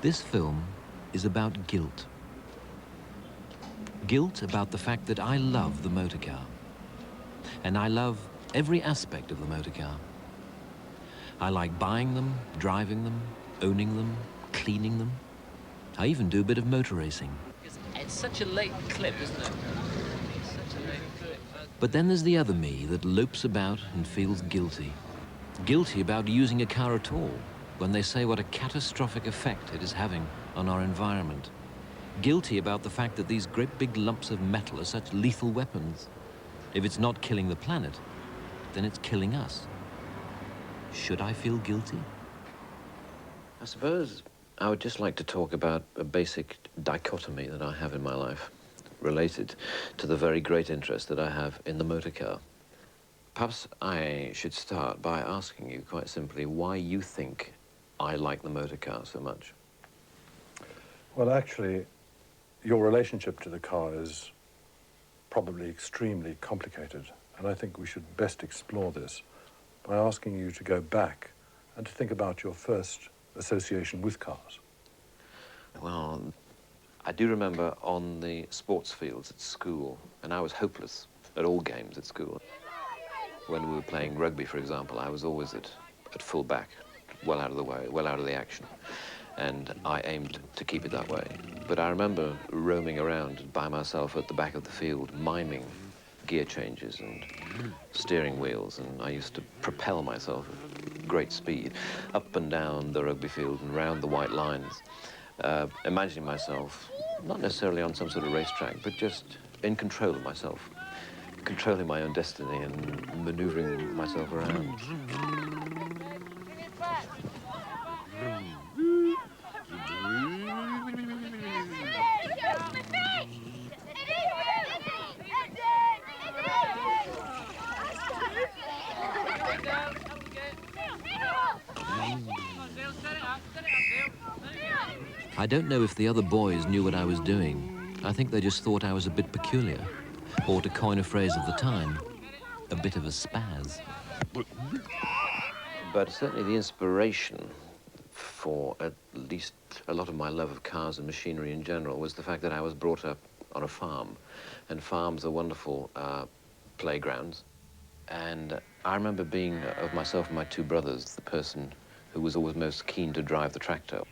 This film is about guilt. Guilt about the fact that I love the motor car. And I love every aspect of the motor car. I like buying them, driving them, owning them, cleaning them. I even do a bit of motor racing. It's such a late clip, isn't it? It's such a late clip. But then there's the other me that lopes about and feels guilty. Guilty about using a car at all, when they say what a catastrophic effect it is having on our environment. Guilty about the fact that these great big lumps of metal are such lethal weapons. If it's not killing the planet, then it's killing us. Should I feel guilty? I suppose I would just like to talk about a basic dichotomy that I have in my life, related to the very great interest that I have in the motor car. Perhaps I should start by asking you quite simply why you think I like the motor car so much. Well, actually, your relationship to the car is probably extremely complicated, and I think we should best explore this by asking you to go back and to think about your first association with cars. Well, I do remember on the sports fields at school, and I was hopeless at all games at school. When we were playing rugby, for example, I was always at full back, well out of the way, well out of the action. And I aimed to keep it that way. But I remember roaming around by myself at the back of the field, miming gear changes and steering wheels, and I used to propel myself at great speed up and down the rugby field and round the white lines, imagining myself not necessarily on some sort of racetrack, but just in control of myself, controlling my own destiny and maneuvering myself around. I don't know if the other boys knew what I was doing. I think they just thought I was a bit peculiar, or to coin a phrase of the time, a bit of a spaz. But certainly the inspiration for at least a lot of my love of cars and machinery in general was the fact that I was brought up on a farm, and farms are wonderful playgrounds. And I remember being, of myself and my two brothers, the person who was always most keen to drive the tractor.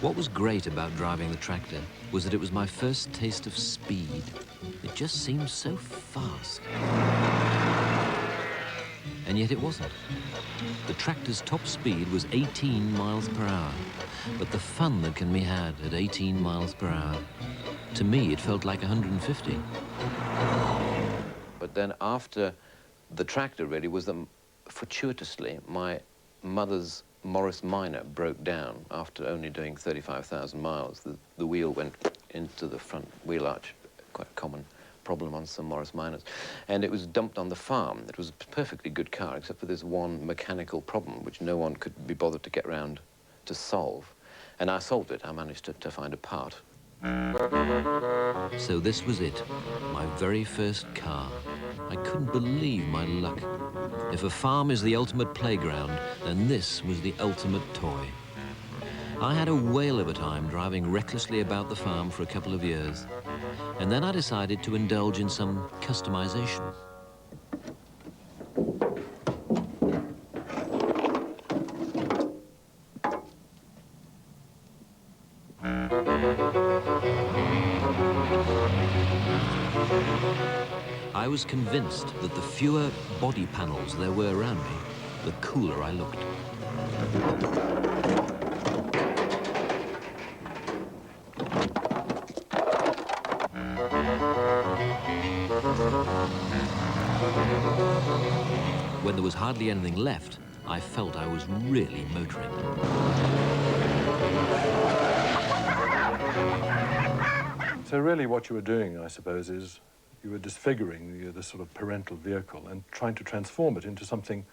What was great about driving the tractor was that it was my first taste of speed. It just seemed so fast. And yet it wasn't. The tractor's top speed was 18 miles per hour, but the fun that can be had at 18 miles per hour, to me it felt like 150. But then after the tractor really was that fortuitously my mother's Morris Minor broke down after only doing 35,000 miles. The wheel went into the front wheel arch, quite a common problem on some Morris Minors, and it was dumped on the farm. It was a perfectly good car, except for this one mechanical problem which no one could be bothered to get round to solve. And I solved it. I managed to find a part. So this was it, my very first car. I couldn't believe my luck. If a farm is the ultimate playground, then this was the ultimate toy. I had a whale of a time driving recklessly about the farm for a couple of years, and then I decided to indulge in some customization. I was convinced that the fewer body panels there were around me, the cooler I looked. When there was hardly anything left, I felt I was really motoring. So really what you were doing, I suppose, is you were disfiguring the sort of parental vehicle and trying to transform it into something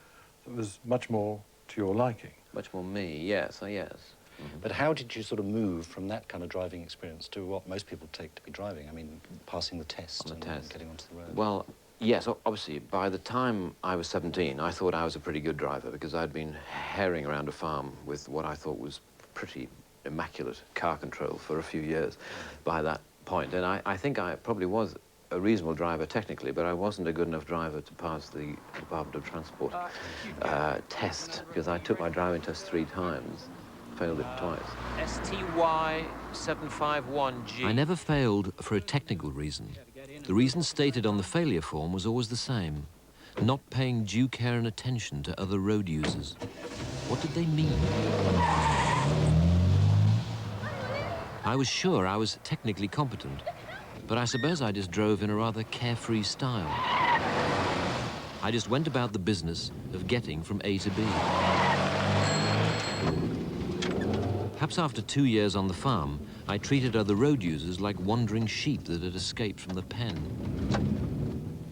that was much more to your liking. Much more me, yes, yes. But how did you sort of move from that kind of driving experience to what most people take to be driving? I mean, passing the test and getting onto the road. Well, yes, obviously, by the time I was 17, I thought I was a pretty good driver because I'd been herring around a farm with what I thought was pretty immaculate car control for a few years by that point. And I think I probably was a reasonable driver technically, but I wasn't a good enough driver to pass the Department of Transport test because I took my driving test 3 times, failed it twice. STY751G. I never failed for a technical reason. The reason stated on the failure form was always the same: not paying due care and attention to other road users. What did they mean? I was sure I was technically competent, but I suppose I just drove in a rather carefree style. I just went about the business of getting from A to B. Perhaps after 2 years on the farm, I treated other road users like wandering sheep that had escaped from the pen.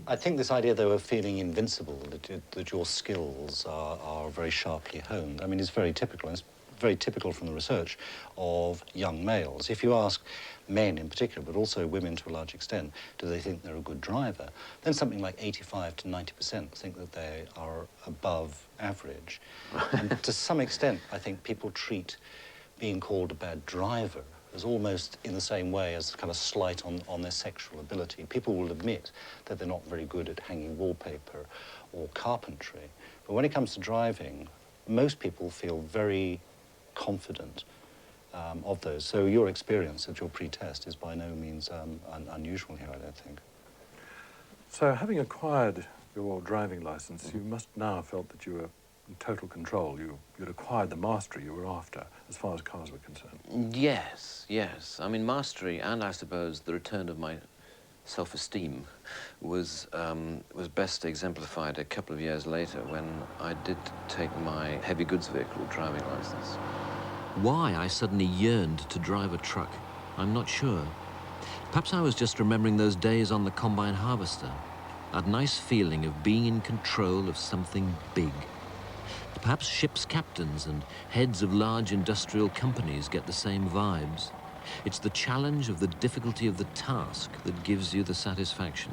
I think this idea, though, of feeling invincible, that your skills are very sharply honed, I mean, it's very typical. And it's very typical from the research of young males. If you ask men in particular, but also women to a large extent, do they think they're a good driver, then something like 85 to 90% think that they are above average. And to some extent, I think people treat being called a bad driver as almost in the same way as kind of slight on their sexual ability. People will admit that they're not very good at hanging wallpaper or carpentry. But when it comes to driving, most people feel very confident of those. So your experience at your pre-test is by no means unusual here, I don't think. So having acquired your driving license, you must now have felt that you were in total control. You'd acquired the mastery you were after as far as cars were concerned. Yes, yes. I mean, mastery and I suppose the return of my self-esteem was best exemplified a couple of years later when I did take my heavy goods vehicle driving license. Why I suddenly yearned to drive a truck, I'm not sure. Perhaps I was just remembering those days on the combine harvester, that nice feeling of being in control of something big. Perhaps ship's captains and heads of large industrial companies get the same vibes. It's the challenge of the difficulty of the task that gives you the satisfaction.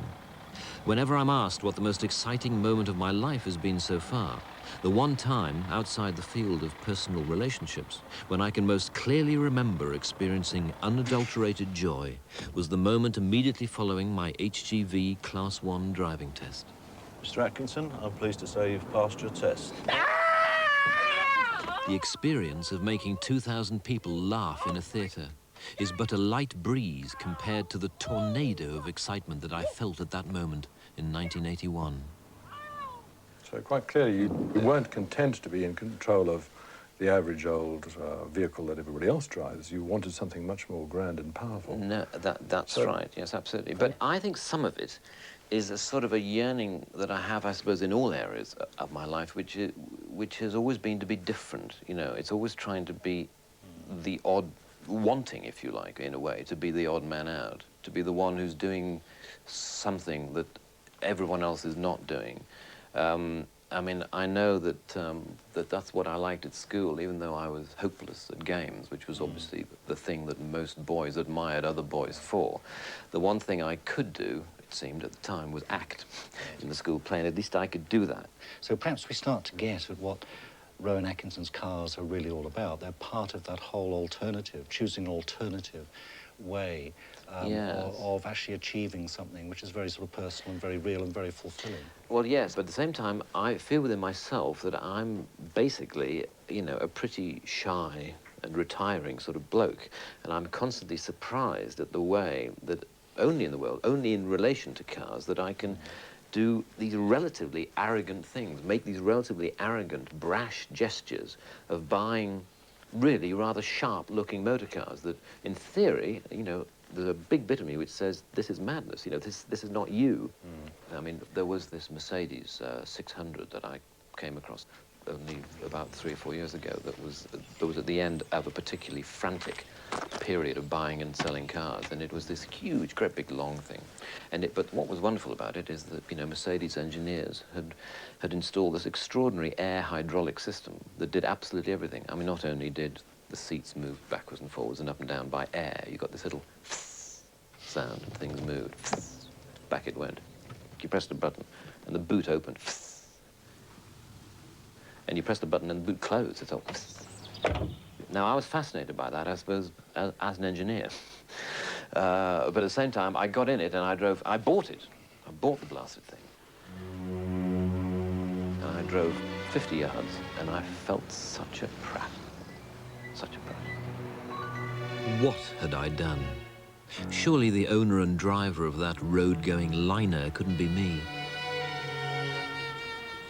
Whenever I'm asked what the most exciting moment of my life has been so far, the one time outside the field of personal relationships when I can most clearly remember experiencing unadulterated joy was the moment immediately following my HGV Class 1 driving test. Mr. Atkinson, I'm pleased to say you've passed your test. The experience of making 2,000 people laugh in a theatre is but a light breeze compared to the tornado of excitement that I felt at that moment in 1981. So quite clearly you weren't content to be in control of the average old vehicle that everybody else drives. You wanted something much more grand and powerful. No, that's right, yes, absolutely. But I think some of it is a sort of a yearning that I have, I suppose, in all areas of my life, which has always been to be different. You know, it's always trying to be the odd, wanting, if you like, in a way, to be the odd man out, to be the one who's doing something that everyone else is not doing. I mean, I know that that's what I liked at school, even though I was hopeless at games, which was obviously the thing that most boys admired other boys for. The one thing I could do, it seemed at the time, was act in the school play, and at least I could do that. So perhaps we start to get at what Rowan Atkinson's cars are really all about. They're part of that whole alternative, choosing an alternative way Yes. of actually achieving something which is very sort of personal and very real and very fulfilling. Well, yes, but at the same time, I feel within myself that I'm basically, you know, a pretty shy and retiring sort of bloke, and I'm constantly surprised at the way that only in the world, only in relation to cars, that I can do these relatively arrogant things, make these relatively arrogant, brash gestures of buying really rather sharp-looking motor cars that, in theory, you know, there's a big bit of me which says, this is madness, you know, this is not you. I mean, there was this Mercedes 600 that I came across. only about 3 or 4 years ago that was at the end of a particularly frantic period of buying and selling cars, and it was this huge, great big long thing. But what was wonderful about it is that, you know, Mercedes engineers had installed this extraordinary air hydraulic system that did absolutely everything. I mean, not only did the seats move backwards and forwards and up and down by air, you got this little sound and things moved. Back it went. You pressed a button and the boot opened. And you pressed the button and the boot closed. It's all. Now, I was fascinated by that, I suppose, as an engineer. But at the same time, I got in it and I bought it. I bought the blasted thing. And I drove 50 yards and I felt such a prat. Such a prat. What had I done? Surely the owner and driver of that road-going liner couldn't be me.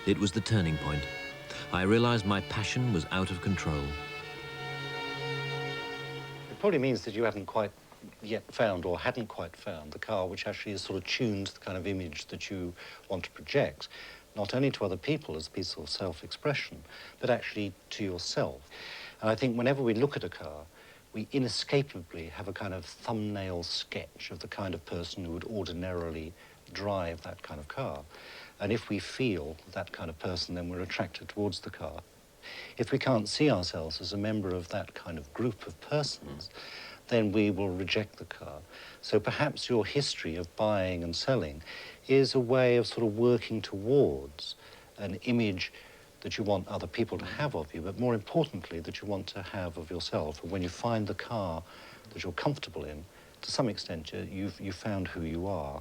It was the turning point. I realized my passion was out of control. It probably means that you haven't quite yet found, or hadn't quite found, the car which actually is sort of tuned to the kind of image that you want to project, not only to other people as a piece of self-expression, but actually to yourself. And I think whenever we look at a car, we inescapably have a kind of thumbnail sketch of the kind of person who would ordinarily drive that kind of car. And if we feel that kind of person, then we're attracted towards the car. If we can't see ourselves as a member of that kind of group of persons, then we will reject the car. So perhaps your history of buying and selling is a way of sort of working towards an image that you want other people to have of you, but more importantly, that you want to have of yourself. And when you find the car that you're comfortable in, to some extent, you've found who you are.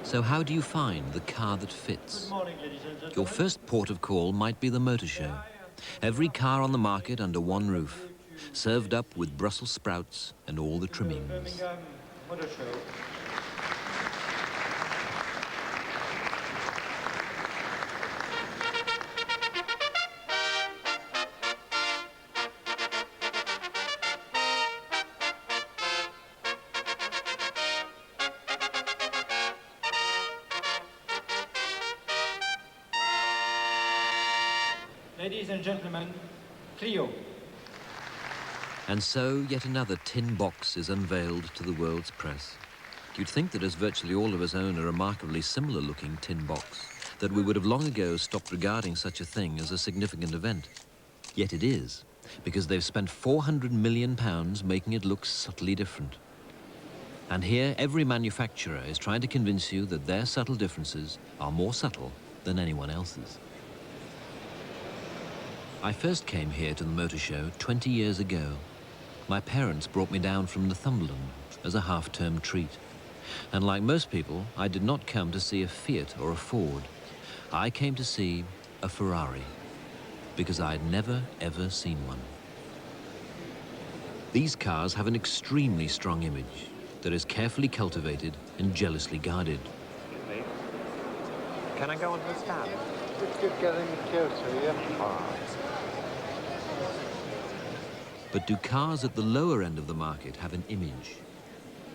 So how do you find the car that fits? Good morning, ladies and gentlemen. Your first port of call might be the motor show. Every car on the market under one roof, served up with Brussels sprouts and all the trimmings. Birmingham Motor Show. Ladies and gentlemen, Clio. And so yet another tin box is unveiled to the world's press. You'd think that as virtually all of us own a remarkably similar looking tin box, that we would have long ago stopped regarding such a thing as a significant event. Yet it is, because they've spent £400 million making it look subtly different. And here every manufacturer is trying to convince you that their subtle differences are more subtle than anyone else's. I first came here to the motor show 20 years ago. My parents brought me down from Northumberland as a half-term treat. And like most people, I did not come to see a Fiat or a Ford. I came to see a Ferrari, because I had never, ever seen one. These cars have an extremely strong image that is carefully cultivated and jealously guarded. Can I go onto the stand? It's good getting the Kyoto, yeah? All right. But do cars at the lower end of the market have an image?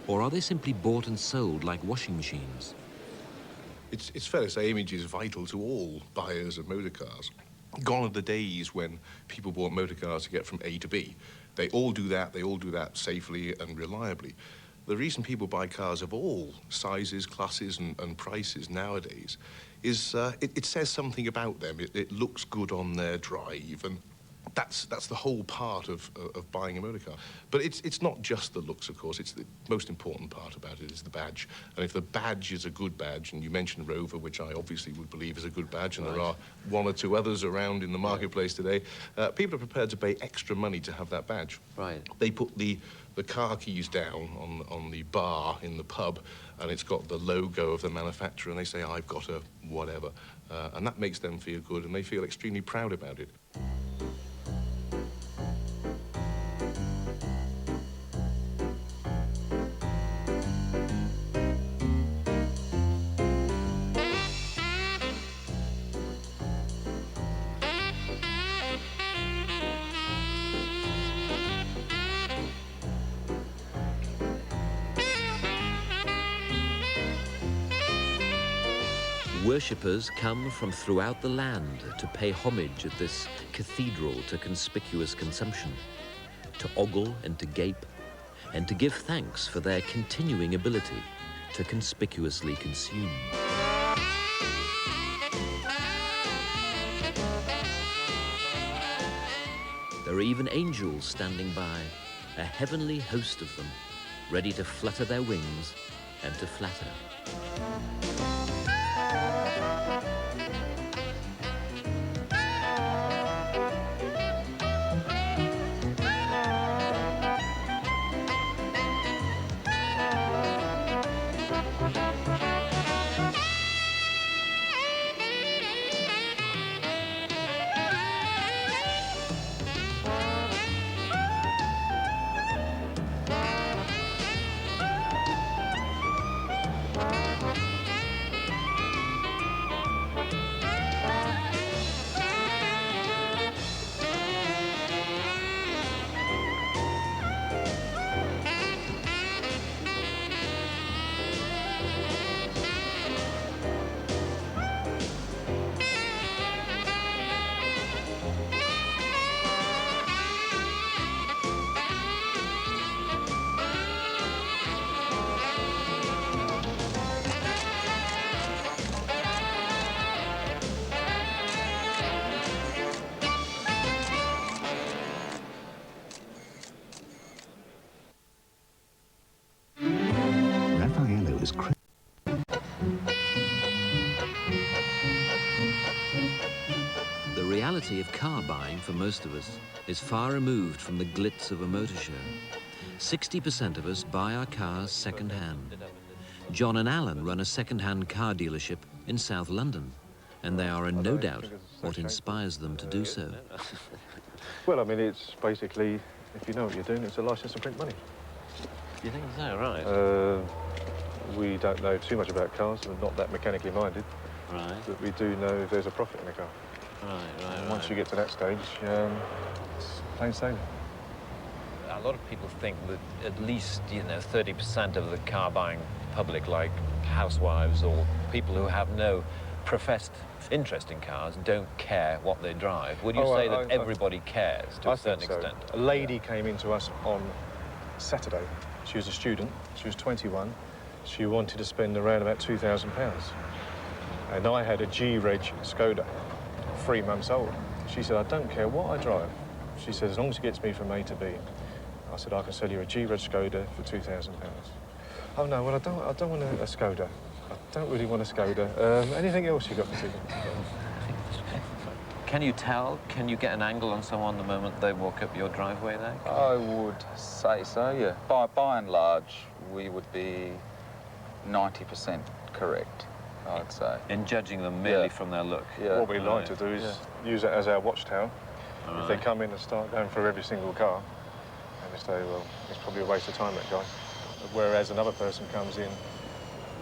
Or are they simply bought and sold like washing machines? It's fair to say image is vital to all buyers of motor cars. Gone are the days when people bought motor cars to get from A to B. They all do that safely and reliably. The reason people buy cars of all sizes, classes and prices nowadays is it says something about them. It looks good on their drive, and that's the whole part of buying a motor car. But it's not just the looks, of course. It's the most important part about it is the badge. And if the badge is a good badge, and you mentioned Rover, which I obviously would believe is a good badge, and there are one or two others around in the marketplace today, people are prepared to pay extra money to have that badge. Right. They put the car keys down on the bar in the pub, and it's got the logo of the manufacturer, and they say, I've got a whatever. And that makes them feel good, and they feel extremely proud about it. Worshippers come from throughout the land to pay homage at this cathedral to conspicuous consumption, to ogle and to gape, and to give thanks for their continuing ability to conspicuously consume. There are even angels standing by, a heavenly host of them, ready to flutter their wings and to flatter. The reality of car buying for most of us is far removed from the glitz of a motor show. 60% of us buy our cars second-hand. John and Alan run a second-hand car dealership in South London, and they are in no doubt what inspires them to do so. Well, I mean, it's basically, if you know what you're doing, it's a license to print money. You think so, right? We don't know too much about cars. We're not that mechanically minded. Right. But we do know if there's a profit in a car. Right. And once you get to that stage, it's plain sailing. A lot of people think that at least, 30% of the car buying public, like housewives or people who have no professed interest in cars, don't care what they drive. Would you say that everybody cares to a certain extent? A lady came into us on Saturday. She was a student. She was 21. She wanted to spend around about £2,000. And I had a G-Reg Skoda, 3 months old. She said, I don't care what I drive. She said, as long as it gets me from A to B. I said, I can sell you a G-Reg Skoda for £2,000. Oh, no, well, I don't want a Skoda. I don't really want a Skoda. Anything else you got for me? Can you tell? Can you get an angle on someone the moment they walk up your driveway there? I would say so, yeah. By and large, we would be 90% correct, I'd say. In judging them merely from their look? Yeah. What we like to do is use it as our watchtower. If they come in and start going through every single car, and they say, well, it's probably a waste of time, that guy. Whereas another person comes in,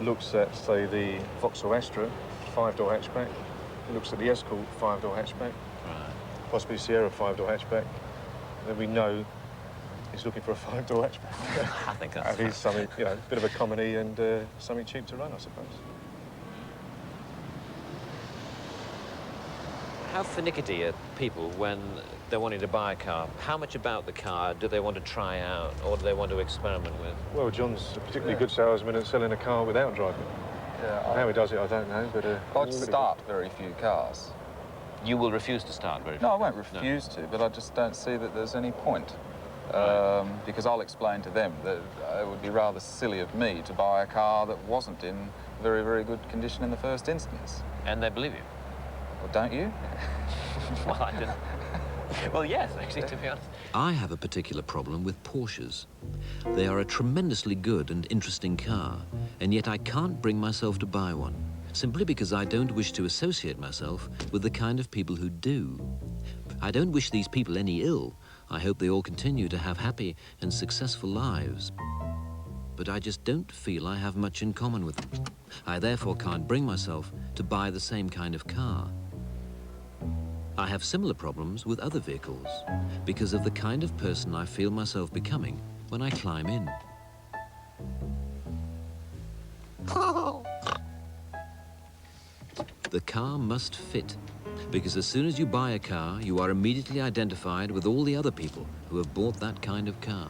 looks at, say, the Vauxhall Astra, 5-door hatchback, looks at the Escort 5-door hatchback, possibly Sierra 5-door hatchback, then we know he's looking for a 5-door hatchback. I think that's and he's something, a bit of a comedy and something cheap to run, I suppose. How finicky are people when they're wanting to buy a car? How much about the car do they want to try out or do they want to experiment with? Well, John's a particularly good salesman at selling a car without driving. Yeah, How he does it, I don't know, but... I'd start very few cars. You will refuse to start very No, I won't refuse to, but I just don't see that there's any point. Because I'll explain to them that it would be rather silly of me to buy a car that wasn't in very, very good condition in the first instance. And they believe you? Well, don't you? Well, I didn't. Well, yes, actually, to be honest. I have a particular problem with Porsches. They are a tremendously good and interesting car, and yet I can't bring myself to buy one, simply because I don't wish to associate myself with the kind of people who do. I don't wish these people any ill. I hope they all continue to have happy and successful lives. But I just don't feel I have much in common with them. I therefore can't bring myself to buy the same kind of car. I have similar problems with other vehicles because of the kind of person I feel myself becoming when I climb in. The car must fit, because as soon as you buy a car, you are immediately identified with all the other people who have bought that kind of car.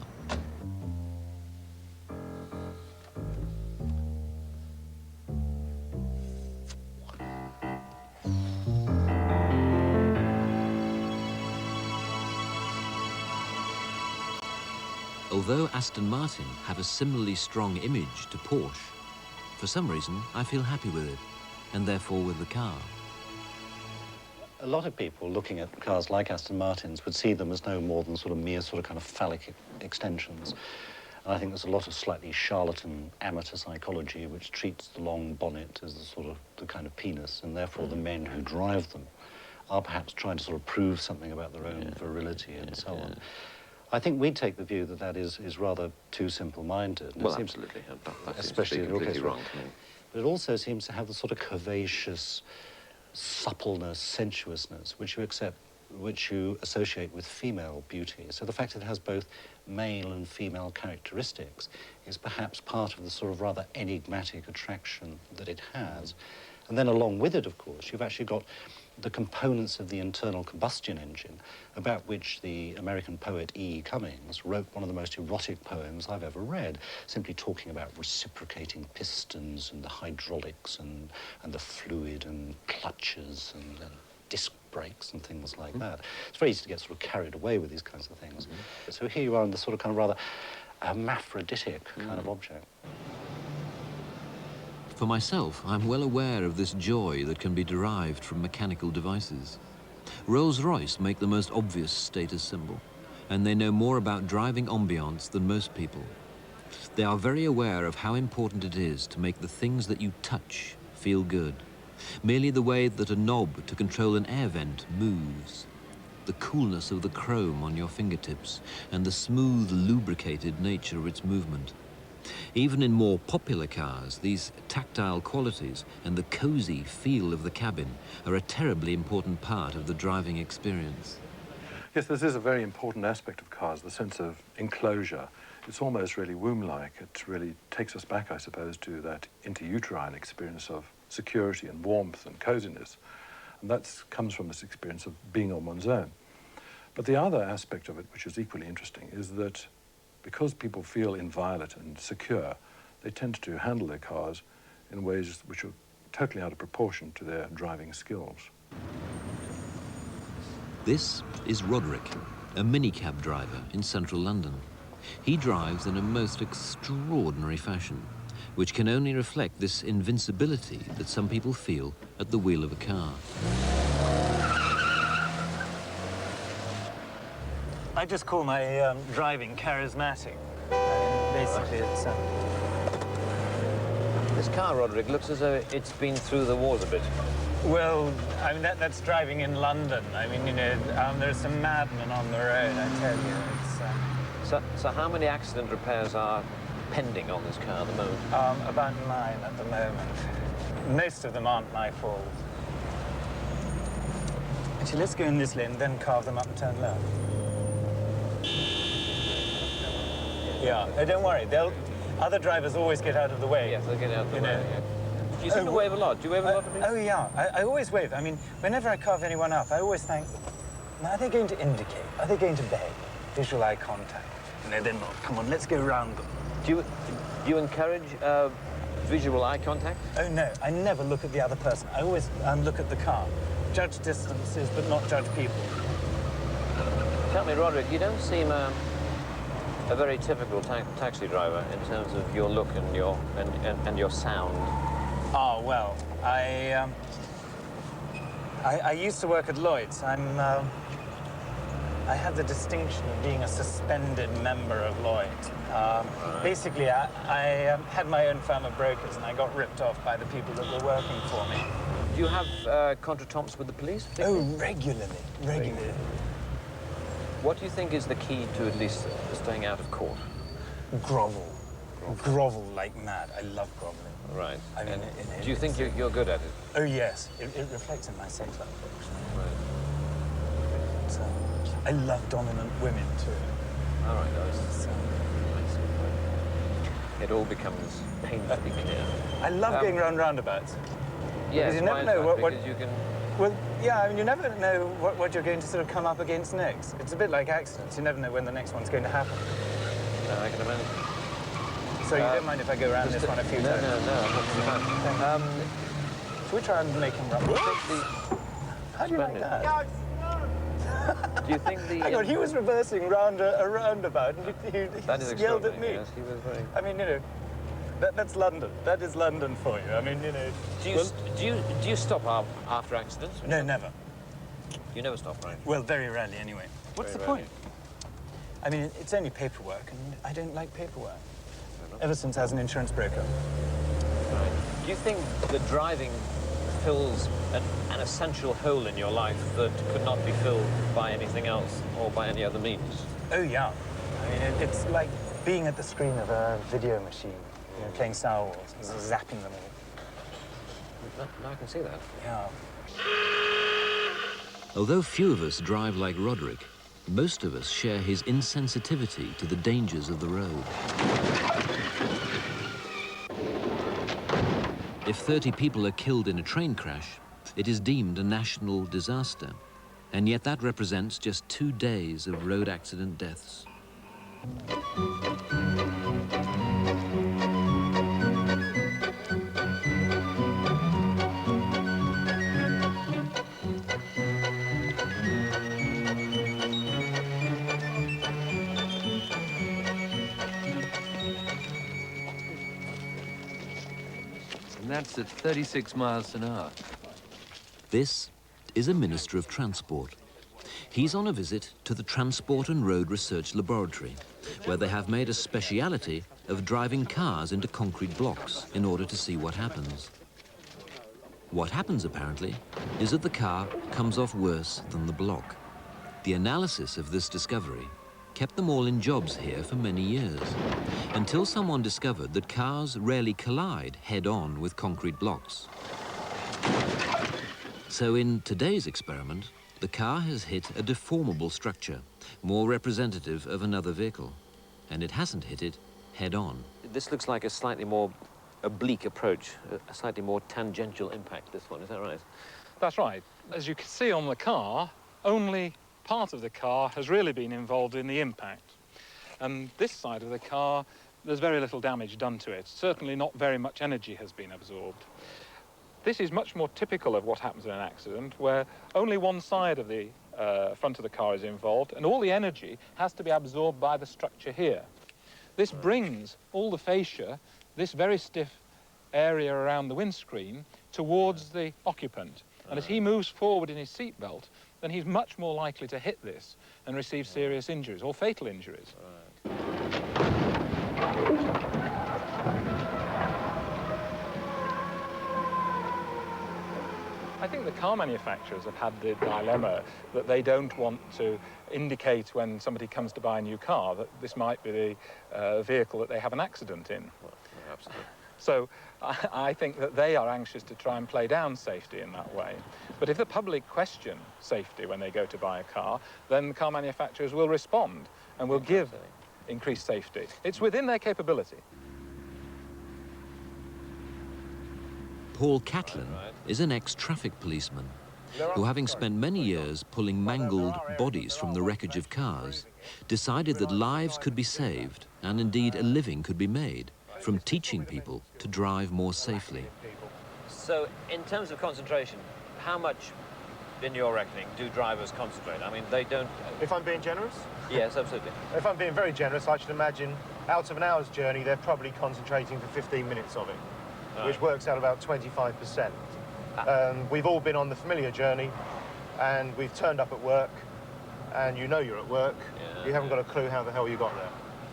Although Aston Martin have a similarly strong image to Porsche, for some reason I feel happy with it, and therefore with the car. A lot of people looking at cars like Aston Martins would see them as no more than sort of mere sort of kind of phallic extensions. And I think there's a lot of slightly charlatan amateur psychology which treats the long bonnet as the sort of the kind of penis, and therefore the men who drive them are perhaps trying to sort of prove something about their own virility and so on. I think we take the view that that is rather too simple-minded. Well, absolutely. That especially in your case, wrong to me. But it also seems to have the sort of curvaceous suppleness, sensuousness, which you associate with female beauty. So the fact that it has both male and female characteristics is perhaps part of the sort of rather enigmatic attraction that it has. And then along with it, of course, you've actually got the components of the internal combustion engine, about which the American poet E. Cummings wrote one of the most erotic poems I've ever read, simply talking about reciprocating pistons and the hydraulics and the fluid and clutches and disc brakes and things like that. It's very easy to get sort of carried away with these kinds of things. So here you are in the sort of kind of rather hermaphroditic kind of object. For myself, I'm well aware of this joy that can be derived from mechanical devices. Rolls-Royce make the most obvious status symbol, and they know more about driving ambiance than most people. They are very aware of how important it is to make the things that you touch feel good. Merely the way that a knob to control an air vent moves, the coolness of the chrome on your fingertips, and the smooth, lubricated nature of its movement. Even in more popular cars, these tactile qualities and the cozy feel of the cabin are a terribly important part of the driving experience. Yes, this is a very important aspect of cars, the sense of enclosure. It's almost really womb-like. It really takes us back, I suppose, to that interuterine experience of security and warmth and coziness. And that comes from this experience of being on one's own. But the other aspect of it, which is equally interesting, is that because people feel inviolate and secure, they tend to handle their cars in ways which are totally out of proportion to their driving skills. This is Roderick, a minicab driver in central London. He drives in a most extraordinary fashion, which can only reflect this invincibility that some people feel at the wheel of a car. I just call my driving charismatic. Basically, it's... This car, Roderick, looks as though it's been through the wars a bit. Well, I mean, that's driving in London. I mean, you know, there's some madmen on the road, I tell you. It's, So how many accident repairs are pending on this car at the moment? about 9 at the moment. Most of them aren't my fault. Actually, let's go in this lane, then carve them up and turn left. Yeah, don't worry. Other drivers always get out of the way. Yes, they'll get out of the way. Know. Yeah. Do you seem to wave a lot? Do you wave a lot of people? Oh, yeah. I always wave. I mean, whenever I carve anyone up, I always think, are they going to indicate? Are they going to beg? Visual eye contact. No, they're not. Come on, let's go round them. Do you encourage visual eye contact? Oh, no. I never look at the other person. I always look at the car. Judge distances, but not judge people. Tell me, Roderick, you don't seem a very typical taxi driver in terms of your look and your sound. Oh, well, I used to work at Lloyd's. I had the distinction of being a suspended member of Lloyd's. Basically, I had my own firm of brokers, and I got ripped off by the people that were working for me. Do you have contretemps with the police? Oh, regularly. What do you think is the key to at least staying out of court? Grovel like mad. I love groveling. Right. I mean, do you think you're good at it? Oh, yes. It reflects in my sex life, actually. Right. So, I love dominant women, too. All right. It all becomes painfully clear. I love going round roundabouts. Yes, you never why is know that? what... Because you can... Well, yeah, I mean, you never know what you're going to sort of come up against next. It's a bit like accidents. You never know when the next one's going to happen. No, I can imagine. So you don't mind if I go around this one a few times? No, I'm not fine. Should we try and make him run? How do you like that? Do you think the... Hang on, he was reversing round a roundabout and he That is yelled at me. extraordinary, yes, he was very... I mean, you know, that's London. That is London for you. I mean, you know... Do you stop after accidents? No, never. You never stop, right? Well, very rarely anyway. What's the point? I mean, it's only paperwork, and I don't like paperwork. Ever since I was an insurance broker. Right. Do you think that driving fills an essential hole in your life that could not be filled by anything else or by any other means? Oh, yeah. I mean, it's like being at the screen of a video machine, you know, playing Star Wars, and zapping them all. No, I can see that. Yeah. Although few of us drive like Roderick, most of us share his insensitivity to the dangers of the road. If 30 people are killed in a train crash, it is deemed a national disaster. And yet that represents just 2 days of road accident deaths. And that's at 36 miles an hour. This is a Minister of Transport. He's on a visit to the Transport and Road Research Laboratory, where they have made a speciality of driving cars into concrete blocks in order to see what happens. What happens, apparently, is that the car comes off worse than the block. The analysis of this discovery kept them all in jobs here for many years, until someone discovered that cars rarely collide head-on with concrete blocks. So in today's experiment, the car has hit a deformable structure, more representative of another vehicle, and it hasn't hit it head-on. This looks like a slightly more oblique approach, a slightly more tangential impact, this one, is that right? That's right. As you can see on the car, only part of the car has really been involved in the impact. And this side of the car, there's very little damage done to it. Certainly not very much energy has been absorbed. This is much more typical of what happens in an accident, where only one side of the front of the car is involved, and all the energy has to be absorbed by the structure here. This brings all the fascia, this very stiff area around the windscreen, towards the occupant. And as he moves forward in his seatbelt, then he's much more likely to hit this and receive serious injuries or fatal injuries. I think the car manufacturers have had the dilemma that they don't want to indicate when somebody comes to buy a new car that this might be the vehicle that they have an accident in. Well, absolutely. So I think that they are anxious to try and play down safety in that way. But if the public question safety when they go to buy a car, then the car manufacturers will respond and will give increased safety. It's within their capability. Paul Catlin is an ex-traffic policeman who, having spent many years pulling mangled bodies from the wreckage of cars, decided that lives could be saved and indeed a living could be made from teaching people to drive more safely. So, in terms of concentration, how much, in your reckoning, do drivers concentrate? I mean, they don't... If I'm being generous? Yes, absolutely. If I'm being very generous, I should imagine out of an hour's journey, they're probably concentrating for 15 minutes of it, which works out about 25%. We've all been on the familiar journey, and we've turned up at work, and you know you're at work. You haven't got a clue how the hell you got there.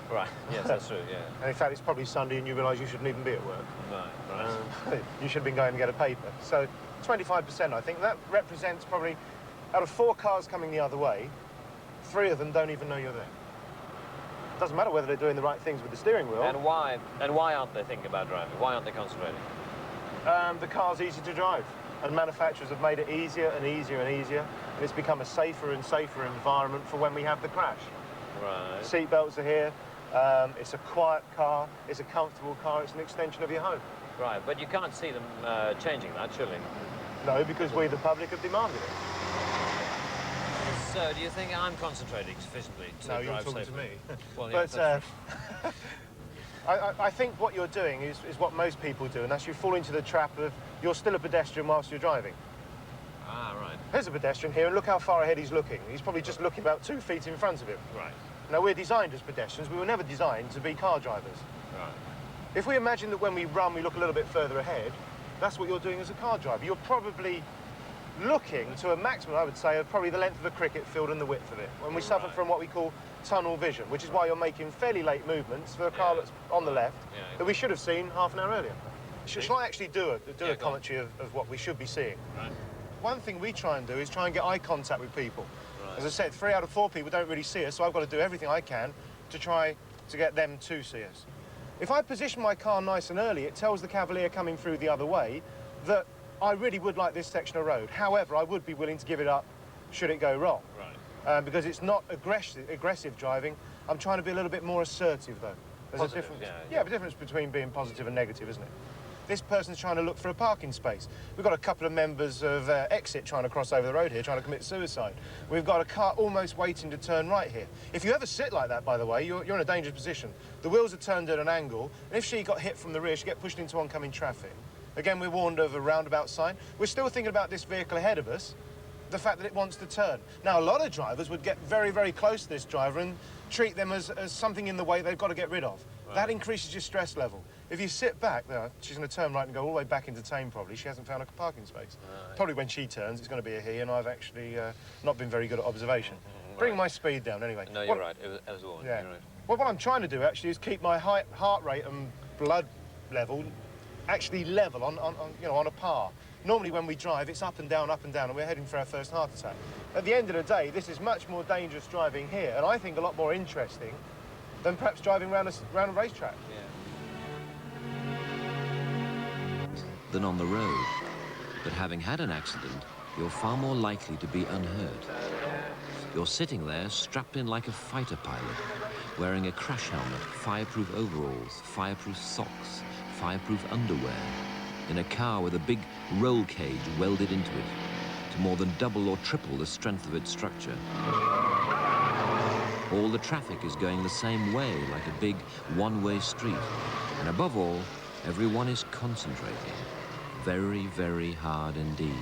Right, yes, that's true, yeah. And in fact, it's probably Sunday and you realise you shouldn't even be at work. Right. You should have been going to get a paper. So 25%, I think, that represents probably, out of 4 cars coming the other way, 3 of them don't even know you're there. Doesn't matter whether they're doing the right things with the steering wheel. And why aren't they thinking about driving? Why aren't they concentrating? The car's easy to drive, and manufacturers have made it easier and easier and easier, and it's become a safer and safer environment for when we have the crash. Right. Seat belts are here. It's a quiet car, it's a comfortable car, it's an extension of your home. Right, but you can't see them changing that, surely. No, because we, the public, have demanded it. So, do you think I'm concentrating sufficiently to drive you're talking safely? to me. Well, yeah, But I think what you're doing is what most people do, and that's you fall into the trap of you're still a pedestrian whilst you're driving. Ah, right. There's a pedestrian here, and look how far ahead he's looking. He's probably just looking about 2 feet in front of him. Right. Now, we're designed as pedestrians. We were never designed to be car drivers. Right. If we imagine that when we run, we look a little bit further ahead, that's what you're doing as a car driver. You're probably looking to a maximum, I would say, of probably the length of a cricket field and the width of it. When we suffer from what we call tunnel vision, which is why you're making fairly late movements for a car that's on the left that we should have seen half an hour earlier. Shall I actually do a commentary of what we should be seeing? Right. One thing we try and do is try and get eye contact with people. As I said, 3 out of 4 people don't really see us, so I've got to do everything I can to try to get them to see us. If I position my car nice and early, it tells the cavalier coming through the other way that I really would like this section of road. However, I would be willing to give it up should it go wrong. Right. Because it's not aggressive driving. I'm trying to be a little bit more assertive, though. There's Positive, a difference. yeah. A difference between being positive and negative, isn't it? This person's trying to look for a parking space. We've got a couple of members of Exit trying to cross over the road here, trying to commit suicide. We've got a car almost waiting to turn right here. If you ever sit like that, by the way, you're in a dangerous position. The wheels are turned at an angle, and if she got hit from the rear, she'd get pushed into oncoming traffic. Again, we're warned of a roundabout sign. We're still thinking about this vehicle ahead of us, the fact that it wants to turn. Now, a lot of drivers would get very, very close to this driver and treat them as something in the way they've got to get rid of. Right. That increases your stress level. If you sit back, she's going to turn right and go all the way back into Tame, probably. She hasn't found a parking space. Right. Probably when she turns, it's going to be a he, and I've actually not been very good at observation. Right. Bring my speed down, anyway. No, you're right. It was all. Yeah. You're right. Well, what I'm trying to do, actually, is keep my heart rate and blood level actually level on a par. Normally, when we drive, it's up and down, and we're heading for our first heart attack. At the end of the day, this is much more dangerous driving here, and I think a lot more interesting than perhaps driving around a racetrack. Yeah. Than on the road. But having had an accident, you're far more likely to be unhurt. You're sitting there strapped in like a fighter pilot, wearing a crash helmet, fireproof overalls, fireproof socks, fireproof underwear, in a car with a big roll cage welded into it, to more than double or triple the strength of its structure. All the traffic is going the same way, like a big one-way street. And above all, everyone is concentrating. Very, very hard indeed.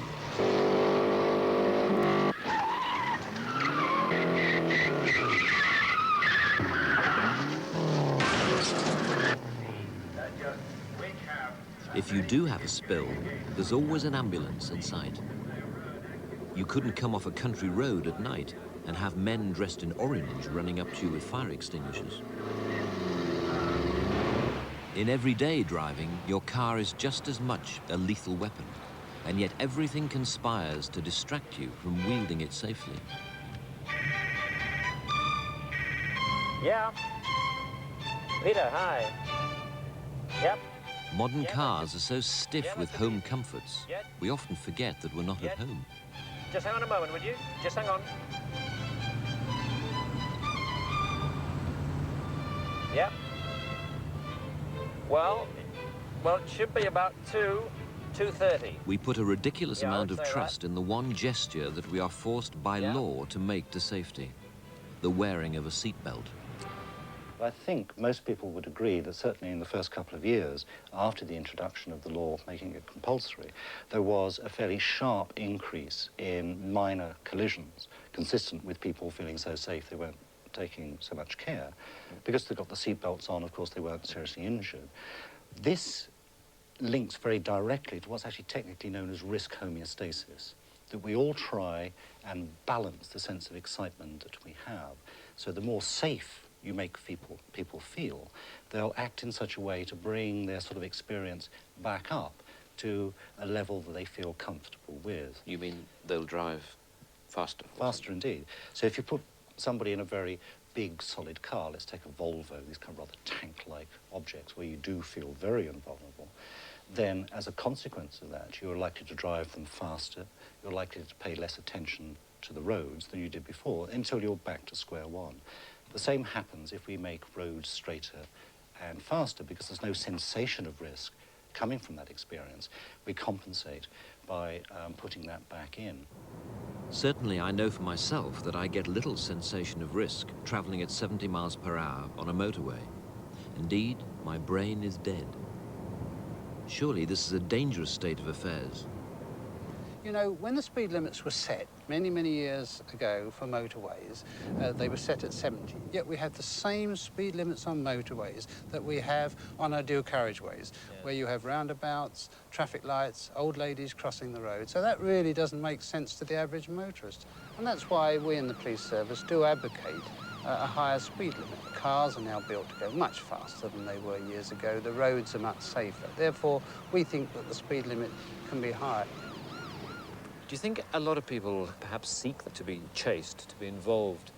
If you do have a spill, there's always an ambulance in sight. You couldn't come off a country road at night and have men dressed in orange running up to you with fire extinguishers. In everyday driving, your car is just as much a lethal weapon, and yet everything conspires to distract you from wielding it safely. Yeah. Peter, hi. Yep. Modern cars are so stiff with home comforts, we often forget that we're not at home. Just hang on a moment, would you? Just hang on. Yep. Well, it should be about 2:30. We put a ridiculous Yeah, I amount would of say trust in the one gesture that we are forced by law to make to safety, the wearing of a seatbelt. I think most people would agree that certainly in the first couple of years after the introduction of the law making it compulsory, there was a fairly sharp increase in minor collisions, consistent with people feeling so safe they weren't taking so much care. Because they got the seatbelts on, of course, they weren't seriously injured. This links very directly to what's actually technically known as risk homeostasis, that we all try and balance the sense of excitement that we have. So the more safe you make people feel, they'll act in such a way to bring their sort of experience back up to a level that they feel comfortable with. You mean they'll drive faster? Faster indeed. So if you put somebody in a very big, solid car, let's take a Volvo, these kind of rather tank-like objects where you do feel very invulnerable, then as a consequence of that, you're likely to drive them faster, you're likely to pay less attention to the roads than you did before, until you're back to square one. The same happens if we make roads straighter and faster, because there's no sensation of risk coming from that experience, we compensate by putting that back in. Certainly, I know for myself that I get little sensation of risk traveling at 70 miles per hour on a motorway. Indeed, my brain is dead. Surely this is a dangerous state of affairs. You know, when the speed limits were set many, many years ago for motorways, they were set at 70. Yet we have the same speed limits on motorways that we have on our dual carriageways, where you have roundabouts, traffic lights, old ladies crossing the road. So that really doesn't make sense to the average motorist. And that's why we in the police service do advocate a higher speed limit. Cars are now built to go much faster than they were years ago. The roads are much safer. Therefore, we think that the speed limit can be higher. Do you think a lot of people perhaps seek to be chased, to be involved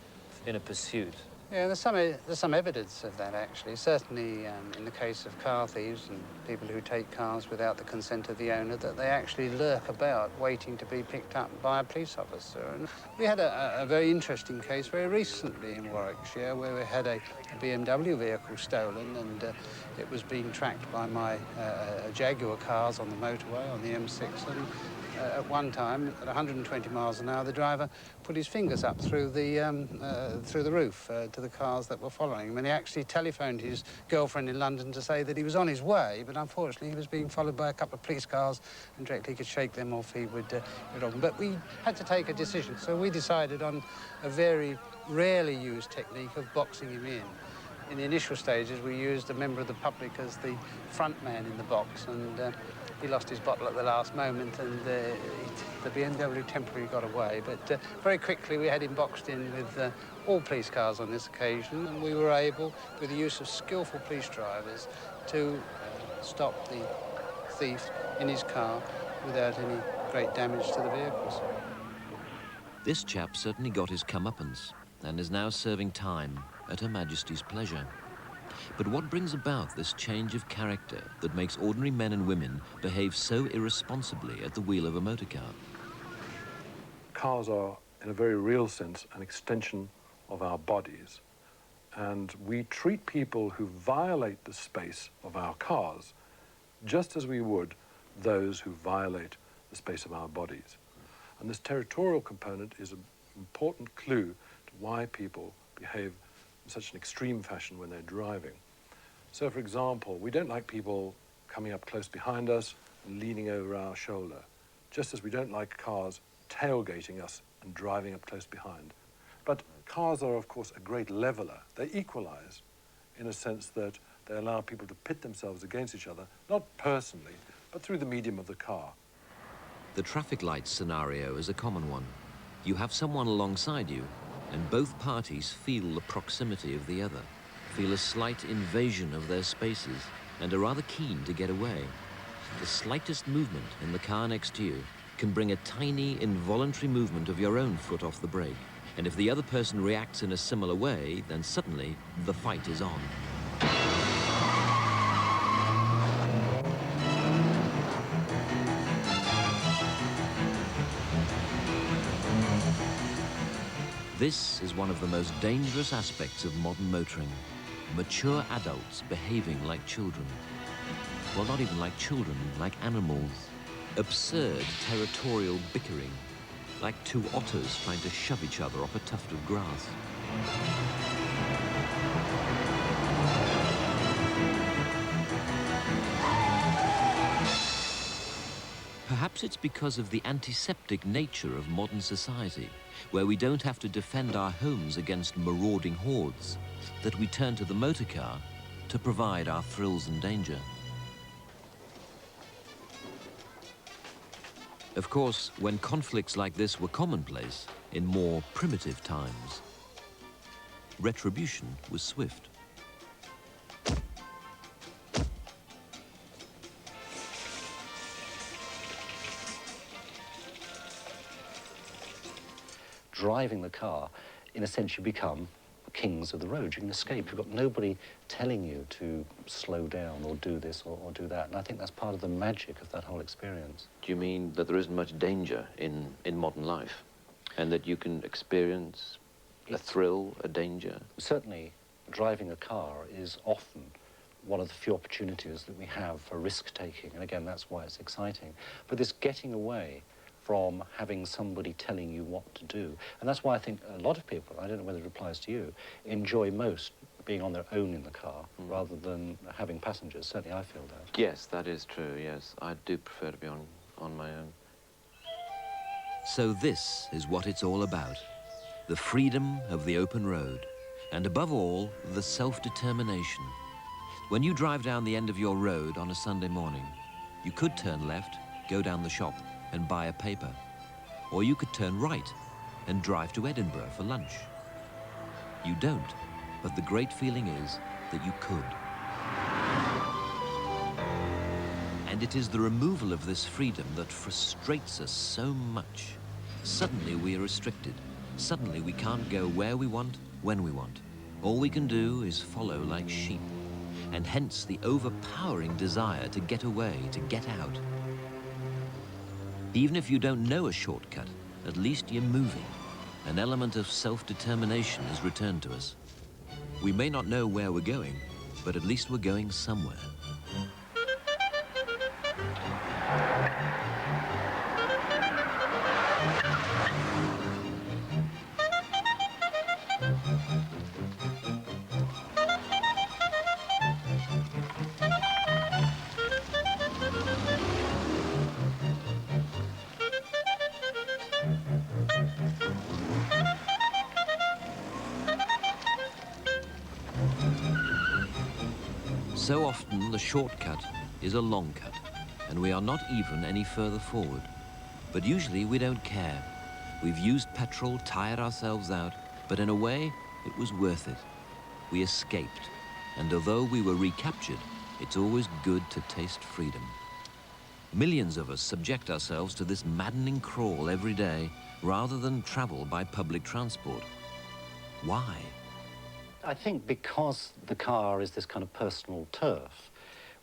in a pursuit? Yeah, there's some evidence of that, actually. Certainly in the case of car thieves and people who take cars without the consent of the owner, that they actually lurk about waiting to be picked up by a police officer. And we had a very interesting case very recently in Warwickshire where we had a BMW vehicle stolen, and it was being tracked by my Jaguar cars on the motorway, on the M6. And at one time, at 120 miles an hour, the driver put his fingers up through the roof to the cars that were following him. And he actually telephoned his girlfriend in London to say that he was on his way, but unfortunately he was being followed by a couple of police cars, and directly he could shake them off, he would rob them. But we had to take a decision, so we decided on a very rarely used technique of boxing him in. In the initial stages, we used a member of the public as the front man in the box, and he lost his bottle at the last moment, and the BMW temporarily got away. But very quickly, we had him boxed in with all police cars on this occasion, and we were able, with the use of skillful police drivers, to stop the thief in his car without any great damage to the vehicles. This chap certainly got his comeuppance and is now serving time at Her Majesty's pleasure. But what brings about this change of character that makes ordinary men and women behave so irresponsibly at the wheel of a motor car? Cars are, in a very real sense, an extension of our bodies. And we treat people who violate the space of our cars just as we would those who violate the space of our bodies. And this territorial component is an important clue to why people behave in such an extreme fashion when they're driving. So, for example, we don't like people coming up close behind us and leaning over our shoulder, just as we don't like cars tailgating us and driving up close behind. But cars are, of course, a great leveler. They equalize in a sense that they allow people to pit themselves against each other, not personally, but through the medium of the car. The traffic lights scenario is a common one. You have someone alongside you, and both parties feel the proximity of the other, feel a slight invasion of their spaces, and are rather keen to get away. The slightest movement in the car next to you can bring a tiny, involuntary movement of your own foot off the brake. And if the other person reacts in a similar way, then suddenly the fight is on. This is one of the most dangerous aspects of modern motoring. Mature adults behaving like children. Well, not even like children, like animals. Absurd territorial bickering, like two otters trying to shove each other off a tuft of grass. Perhaps it's because of the antiseptic nature of modern society, where we don't have to defend our homes against marauding hordes, that we turn to the motor car to provide our thrills and danger. Of course, when conflicts like this were commonplace in more primitive times, retribution was swift. Driving the car, in a sense, you become kings of the road. You can escape. You've got nobody telling you to slow down or do this or do that. And I think that's part of the magic of that whole experience. Do you mean that there isn't much danger in modern life? And that you can experience a thrill, a danger? Certainly, driving a car is often one of the few opportunities that we have for risk-taking, and again, that's why it's exciting. But this getting away from having somebody telling you what to do, and that's why I think a lot of people, I don't know whether it applies to you, enjoy most being on their own in the car rather than having passengers. Certainly I feel that. Yes, that is true, yes. I do prefer to be on my own. So this is what it's all about. The freedom of the open road. And above all, the self-determination. When you drive down the end of your road on a Sunday morning, you could turn left, go down the shop and buy a paper. Or you could turn right and drive to Edinburgh for lunch. You don't, but the great feeling is that you could. And it is the removal of this freedom that frustrates us so much. Suddenly we are restricted. Suddenly we can't go where we want, when we want. All we can do is follow like sheep. And hence the overpowering desire to get away, to get out. Even if you don't know a shortcut, at least you're moving. An element of self-determination is returned to us. We may not know where we're going, but at least we're going somewhere. So often the shortcut is a long cut, and we are not even any further forward. But usually we don't care. We've used petrol, tired ourselves out, but in a way, it was worth it. We escaped, and although we were recaptured, it's always good to taste freedom. Millions of us subject ourselves to this maddening crawl every day, rather than travel by public transport. Why? I think because the car is this kind of personal turf,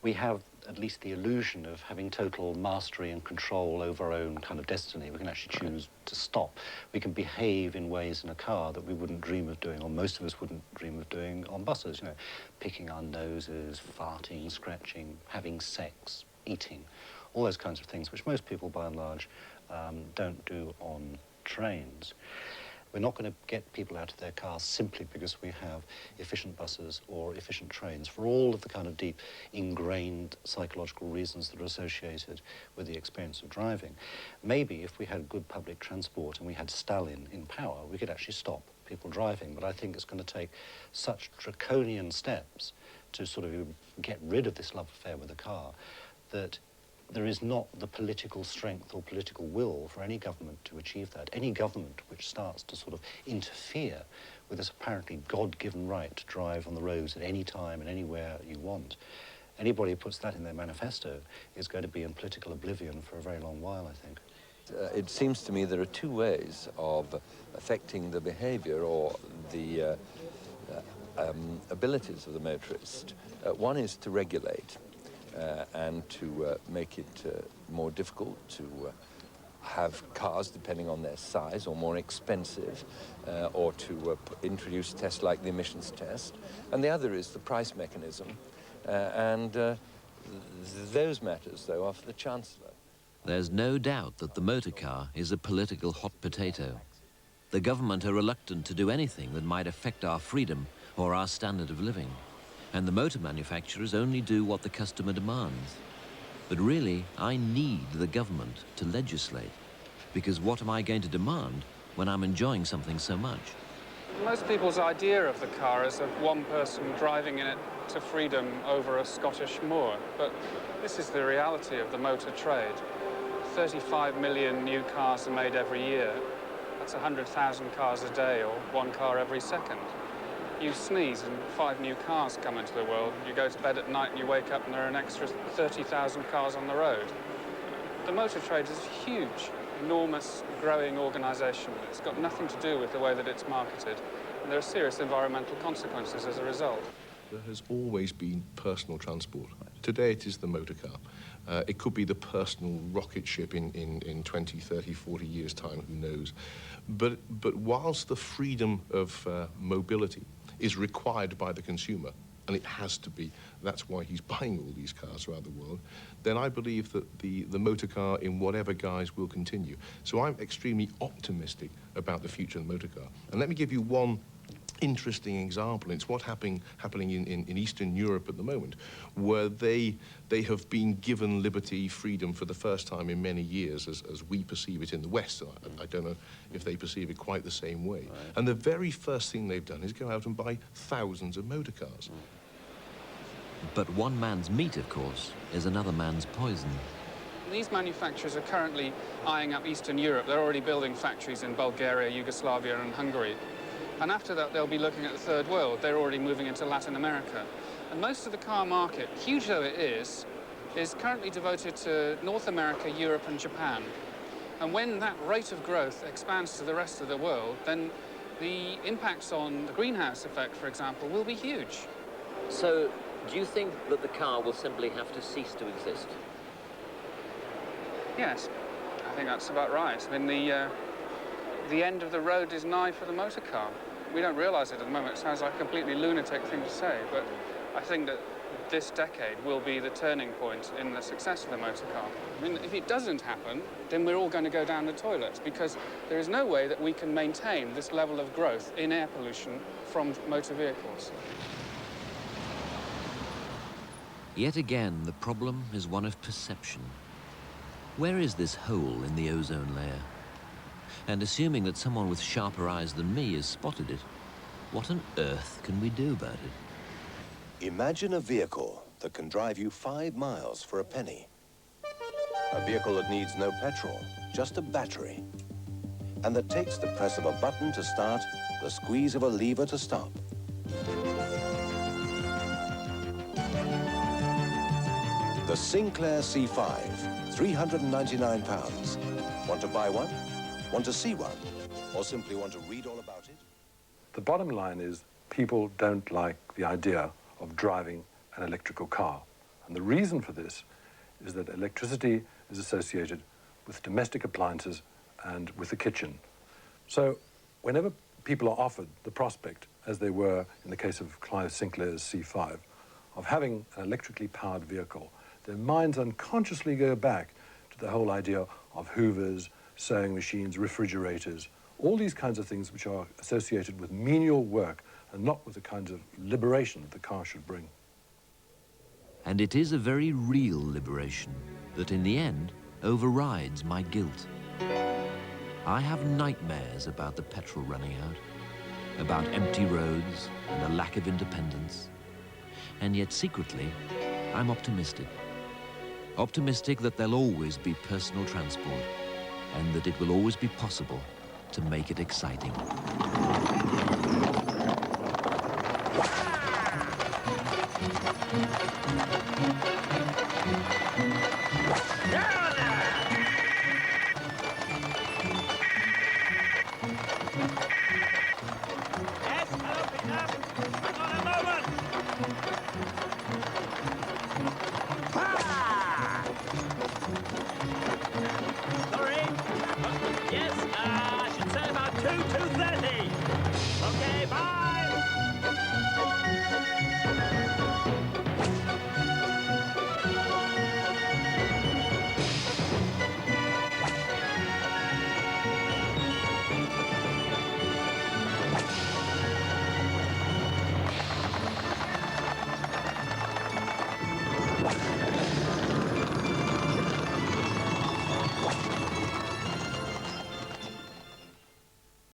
we have at least the illusion of having total mastery and control over our own kind of destiny. We can actually choose to stop. We can behave in ways in a car that we wouldn't dream of doing, or most of us wouldn't dream of doing on buses, you know, picking our noses, farting, scratching, having sex, eating, all those kinds of things, which most people, by and large, don't do on trains. We're not going to get people out of their cars simply because we have efficient buses or efficient trains, for all of the kind of deep, ingrained psychological reasons that are associated with the experience of driving. Maybe if we had good public transport and we had Stalin in power, we could actually stop people driving. But I think it's going to take such draconian steps to sort of get rid of this love affair with the car that there is not the political strength or political will for any government to achieve that. Any government which starts to sort of interfere with this apparently God-given right to drive on the roads at any time and anywhere you want, anybody who puts that in their manifesto is going to be in political oblivion for a very long while, I think. It seems to me there are two ways of affecting the behavior or the abilities of the motorist. One is to regulate. And to make it more difficult to have cars, depending on their size, or more expensive, or to introduce tests like the emissions test. And the other is the price mechanism. Those matters, though, are for the Chancellor. There's no doubt that the motor car is a political hot potato. The government are reluctant to do anything that might affect our freedom or our standard of living. And the motor manufacturers only do what the customer demands. But really, I need the government to legislate, because what am I going to demand when I'm enjoying something so much? Most people's idea of the car is of one person driving in it to freedom over a Scottish moor, but this is the reality of the motor trade. 35 million new cars are made every year. That's 100,000 cars a day, or one car every second. You sneeze and 5 new cars come into the world. You go to bed at night and you wake up and there are an extra 30,000 cars on the road. The motor trade is a huge, enormous, growing organisation. It's got nothing to do with the way that it's marketed. And there are serious environmental consequences as a result. There has always been personal transport. Today it is the motor car. It could be the personal rocket ship in 20, 30, 40 years' time, who knows. But whilst the freedom of mobility is required by the consumer, and it has to be, that's why he's buying all these cars around the world, then I believe that the motor car in whatever guise will continue. So I'm extremely optimistic about the future of the motor car. And let me give you one interesting example. It's what's happening in Eastern Europe at the moment, where they have been given liberty, freedom for the first time in many years, as we perceive it in the West. I don't know if they perceive it quite the same way. Right. And the very first thing they've done is go out and buy thousands of motor cars. But one man's meat, of course, is another man's poison. These manufacturers are currently eyeing up Eastern Europe. They're already building factories in Bulgaria, Yugoslavia and Hungary. And after that, they'll be looking at the third world. They're already moving into Latin America. And most of the car market, huge though it is currently devoted to North America, Europe and Japan. And when that rate of growth expands to the rest of the world, then the impacts on the greenhouse effect, for example, will be huge. So, do you think that the car will simply have to cease to exist? Yes, I think that's about right. I mean, the end of the road is nigh for the motor car. We don't realise it at the moment. It sounds like a completely lunatic thing to say, but I think that this decade will be the turning point in the success of the motor car. I mean, if it doesn't happen, then we're all going to go down the toilet, because there is no way that we can maintain this level of growth in air pollution from motor vehicles. Yet again, the problem is one of perception. Where is this hole in the ozone layer? And assuming that someone with sharper eyes than me has spotted it, what on earth can we do about it? Imagine a vehicle that can drive you 5 miles for a penny. A vehicle that needs no petrol, just a battery. And that takes the press of a button to start, the squeeze of a lever to stop. The Sinclair C5, £399. Want to buy one? Want to see one? Or simply want to read all about it? The bottom line is people don't like the idea of driving an electrical car. And the reason for this is that electricity is associated with domestic appliances and with the kitchen. So whenever people are offered the prospect, as they were in the case of Clive Sinclair's C5, of having an electrically powered vehicle, their minds unconsciously go back to the whole idea of hoovers, sewing machines, refrigerators, all these kinds of things which are associated with menial work and not with the kinds of liberation that the car should bring. And it is a very real liberation that in the end overrides my guilt. I have nightmares about the petrol running out, about empty roads and a lack of independence. And yet secretly, I'm optimistic. Optimistic that there'll always be personal transport and that it will always be possible to make it exciting. Yes, open up. Hang on a moment.